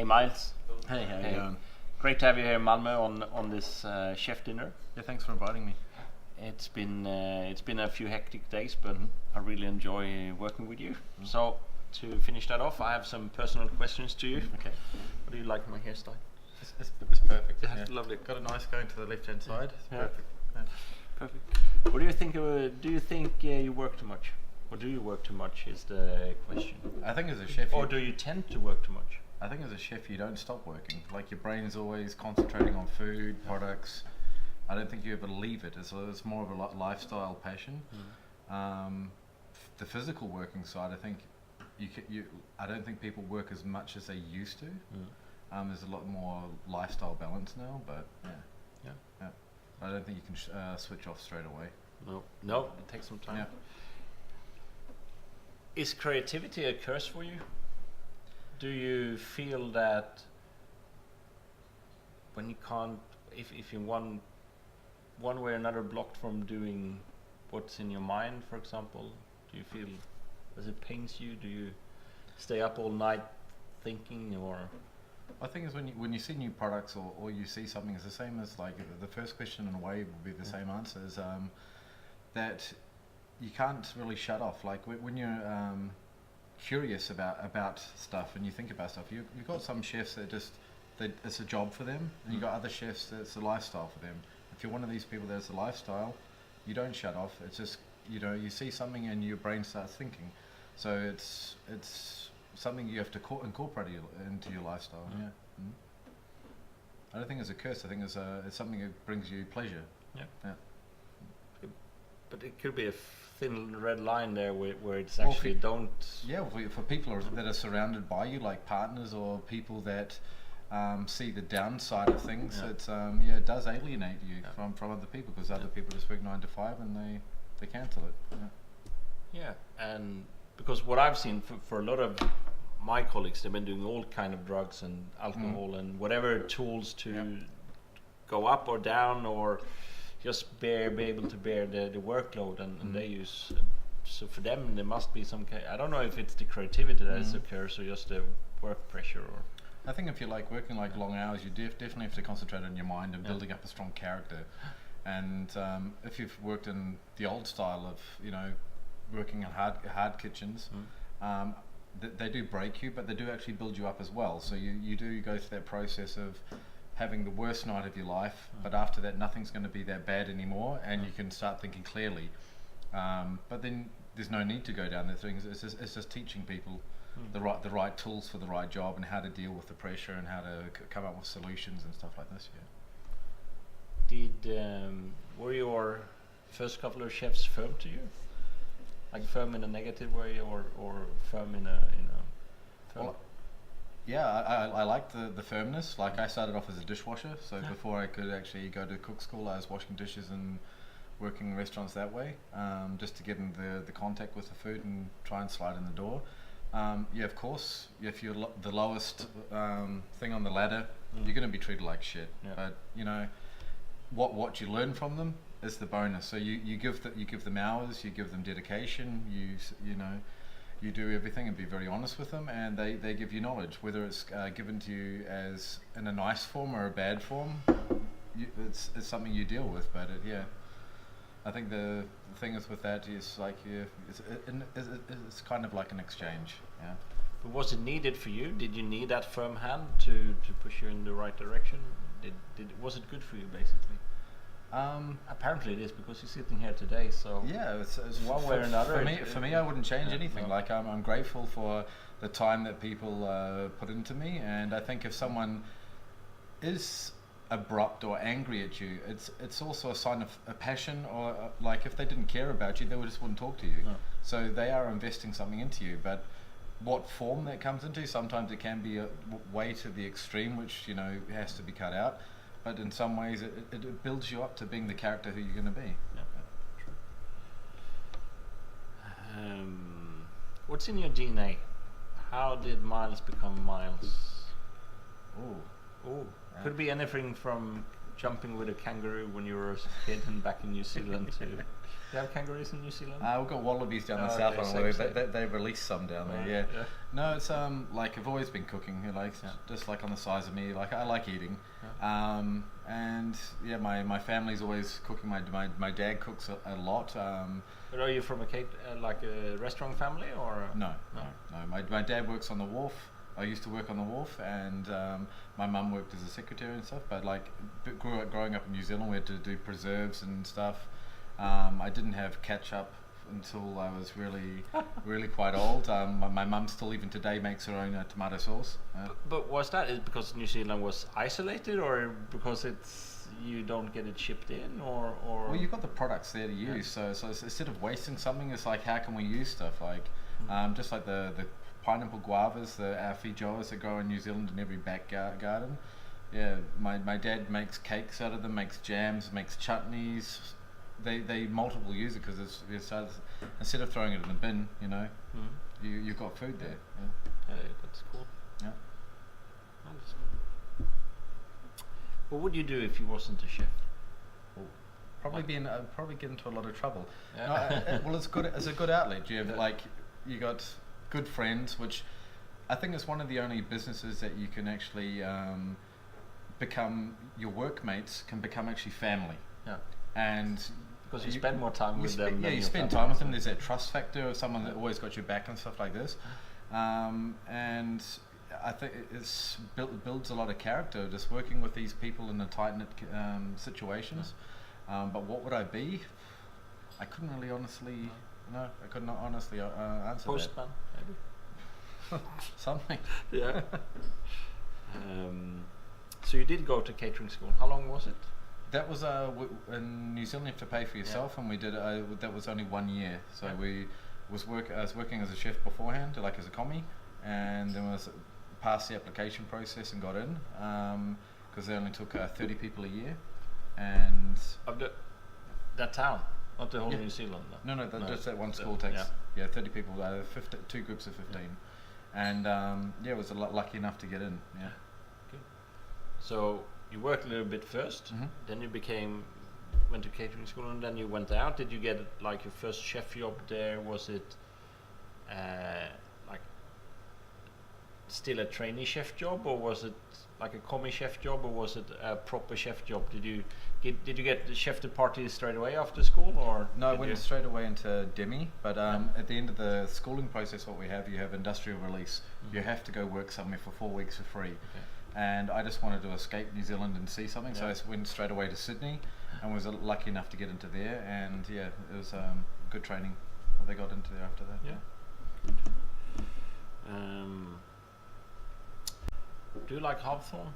Miles. Hey, how you going? Great to have you here in Malmö on this chef dinner. Yeah, thanks for inviting me. It's been a few hectic days, but I really enjoy working with you. So to finish that off, I have some personal questions to you. Okay. What do you like my hairstyle? It's perfect. Yeah, lovely. Got a nice going to the left-hand side. It's Yeah. perfect. Yeah. Perfect. What do you think? Do you think you work too much, or do you work too much? Is the question. I think as a chef, Or do you tend to work too much? I think as a chef, you don't stop working. Like your brain is always concentrating on food, products. I don't think you ever leave it. It's more of a lifestyle passion. The physical working side, I think I don't think people work as much as they used to. There's a lot more lifestyle balance now, but yeah. I don't think you can switch off straight away. No, it takes some time. Yeah. Is creativity a curse for you? Do you feel that when you can't, if you one way or another blocked from doing what's in your mind, for example, do you feel, does it pains you? Do you stay up all night thinking, or? I think is when you see new products or you see something, it's the same as like the first question in a way will be the same answer, is that you can't really shut off. Like when you're curious about stuff and you think about stuff, you've got some chefs that it's a job for them, and you've got other chefs that it's a lifestyle for them. If you're one of these people that's a lifestyle, you don't shut off. It's just, you see something and your brain starts thinking. So it's something you have to incorporate into your lifestyle. I don't think it's a curse. I think it's something that brings you pleasure. Yeah. But it could be a thin red line there where it's actually don't. Yeah, for people that are surrounded by you, like partners or people that see the downside of things, it does alienate you from other people, because other people just work 9 to 5 and they cancel it. Yeah, and because what I've seen for a lot of my colleagues, they've been doing all kind of drugs and alcohol and whatever tools to go up or down, or just be able to bear the workload, and they use. So for them, there must be some kind. I don't know if it's the creativity that is occurs, or just the work pressure, or. I think if you're like working like long hours, you definitely have to concentrate on your mind and building up a strong character. And if you've worked in the old style of working in hard kitchens, they do break you, but they do actually build you up as well. So you do go through that process of having the worst night of your life, but after that nothing's going to be that bad anymore, and you can start thinking clearly. But then there's no need to go down that thing. It's just teaching people the right tools for the right job, and how to deal with the pressure, and how to come up with solutions and stuff like this. Were your first couple of chefs firm to you? Like firm in a negative way, or firm in a firm? Well, yeah, I liked the firmness. Like I started off as a dishwasher, so before I could actually go to cook school, I was washing dishes and working in restaurants that way, just to get in the contact with the food and try and slide in the door. Of course, if you're the lowest thing on the ladder, you're going to be treated like shit. But what you learn from them is the bonus. So you give them hours, you give them dedication, you do everything and be very honest with them, and they give you knowledge, whether it's given to you as in a nice form or a bad form. It's something you deal with. But I think the thing is with that is like it's kind of like an exchange. But was it needed for you? Did you need that firm hand to push you in the right direction? Was it good for you, basically? Apparently it is, because you're sitting here today. So it's one way or another. For me, I wouldn't change anything. No. Like I'm grateful for the time that people put into me, and I think if someone is abrupt or angry at you, it's also a sign of a passion, or like if they didn't care about you, they just wouldn't talk to you. No. So they are investing something into you, but what form that comes into, sometimes it can be a way to the extreme, which has to be cut out. But in some ways, it builds you up to being the character who you're going to be. True. What's in your DNA? How did Miles become Miles? Could be anything from jumping with a kangaroo when you were a kid and back in New Zealand to you have kangaroos in New Zealand? We've got wallabies down the south one. They release some down there. Yeah. No, it's like I've always been cooking. Like just like on the size of me. Like I like eating. Yeah. And yeah, my family's always cooking. My dad cooks a lot. But are you from like a restaurant family or? No. My dad works on the wharf. I used to work on the wharf, and my mum worked as a secretary and stuff. But like growing up in New Zealand, we had to do preserves and stuff. I didn't have ketchup until I was really quite old. My mum still even today makes her own tomato sauce. But was that because New Zealand was isolated, or because you don't get it shipped in, or? Well, you've got the products there to use. So instead of wasting something, it's like how can we use stuff like just like the pineapple guavas, the feijoas that grow in New Zealand in every back garden. Yeah, my dad makes cakes out of them, makes jams, makes chutneys. They multiple use it because it's instead of throwing it in the bin, you've got food there. Yeah, that's cool. Yeah. What would you do if you wasn't a chef? Probably get into a lot of trouble. Yeah. Well, it's good. It's a good outlet. You got good friends, which I think is one of the only businesses that you can actually become. Your workmates can become actually family. Yeah. And because you spend more time with them. Yeah, you spend time with them. There's that trust factor of someone that always got your back and stuff like this. And I think it's builds a lot of character just working with these people in the tight knit situations. But what would I be? I couldn't really honestly. No, I could not honestly answer Postman, maybe. Something. Yeah. So you did go to catering school. How long was it? That was in New Zealand. You have to pay for yourself, and we did. That was only 1 year. So I was working as a chef beforehand, like as a commie, and then was passed the application process and got in because they only took 30 people a year, and of that town, not the whole New Zealand. No, just that one school takes 30 people, 2 groups of 15, and was lucky enough to get in. Yeah. Good. So you worked a little bit first, then you went to catering school, and then you went out. Did you get like your first chef job there? Was it like still a trainee chef job, or was it like a commie chef job, or was it a proper chef job? Did you get the chef de partie straight away after school, or? No, I went straight away into demi, but at the end of the schooling process, you have industrial release. You have to go work somewhere for 4 weeks for free. Okay. And I just wanted to escape New Zealand and see something, so I went straight away to Sydney and was lucky enough to get into there, and it was good training. They got into there after that. Yeah. Good. Do you like hawthorn?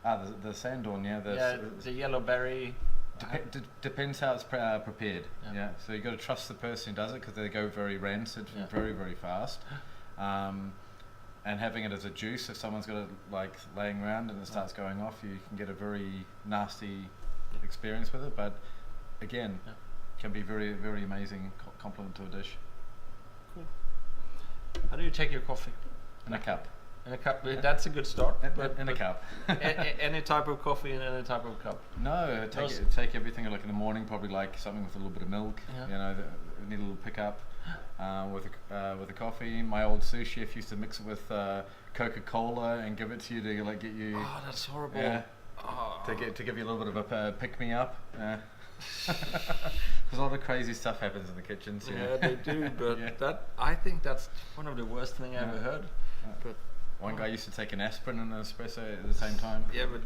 The sanddorn, the yellow berry. Depends how it's prepared. Yeah. So you got to trust the person who does it because they go very rancid, very very fast. And having it as a juice, if someone's got it like laying around and it starts going off, you can get a very nasty experience with it. But again, can be very very amazing compliment to a dish. Cool. How do you take your coffee? In a cup. In a cup. That's a good start. In a cup. Any type of coffee in any type of cup. No, take everything like in the morning. Probably like something with a little bit of milk. Yeah. Need a little pick up. With a coffee. My old sous chef used to mix it with Coca-Cola and give it to you to like get you. Oh, that's horrible. Yeah. Oh. To give you a little bit of a pick me up. Because a lot of crazy stuff happens in the kitchens. Yeah, they do. But I think that's one of the worst thing I ever heard. But one guy used to take an aspirin and an espresso at the same time. Yeah, but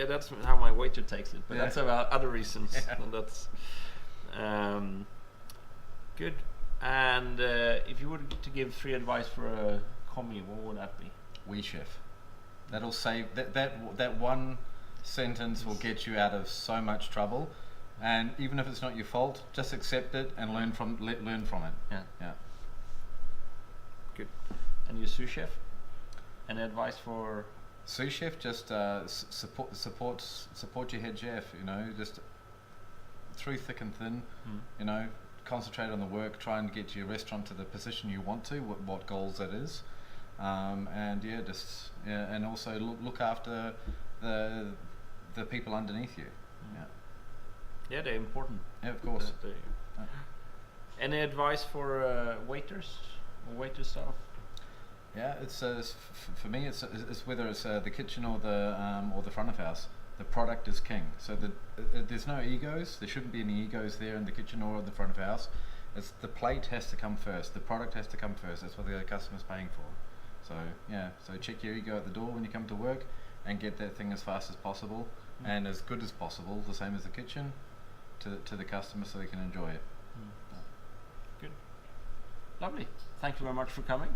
that's how my waiter takes it. But that's about other reasons. Yeah. And that's good. And if you were to give 3 advice for a commie, what would that be? We chef. That'll save that one sentence will get you out of so much trouble. And even if it's not your fault, just accept it and learn from it. Yeah. Good. And your sous chef? Any advice for sous chef? Just support your head chef. Just through thick and thin. Concentrate on the work. Try and get your restaurant to the position you want to. What goals that is, and also look after the people underneath you. Yeah. Yeah, they're important. Yeah, of course. Any advice for waiters or waiter staff? Yeah, for me. It's whether it's the kitchen or the front of house. The product is king. So there's no egos. There shouldn't be any egos there in the kitchen or in the front of house. It's the plate has to come first. The product has to come first. That's what the customer's paying for. So yeah. So check your ego at the door when you come to work, and get that thing as fast as possible and as good as possible. The same as the kitchen, to the customer, so they can enjoy it. Good. Lovely. Thank you very much for coming.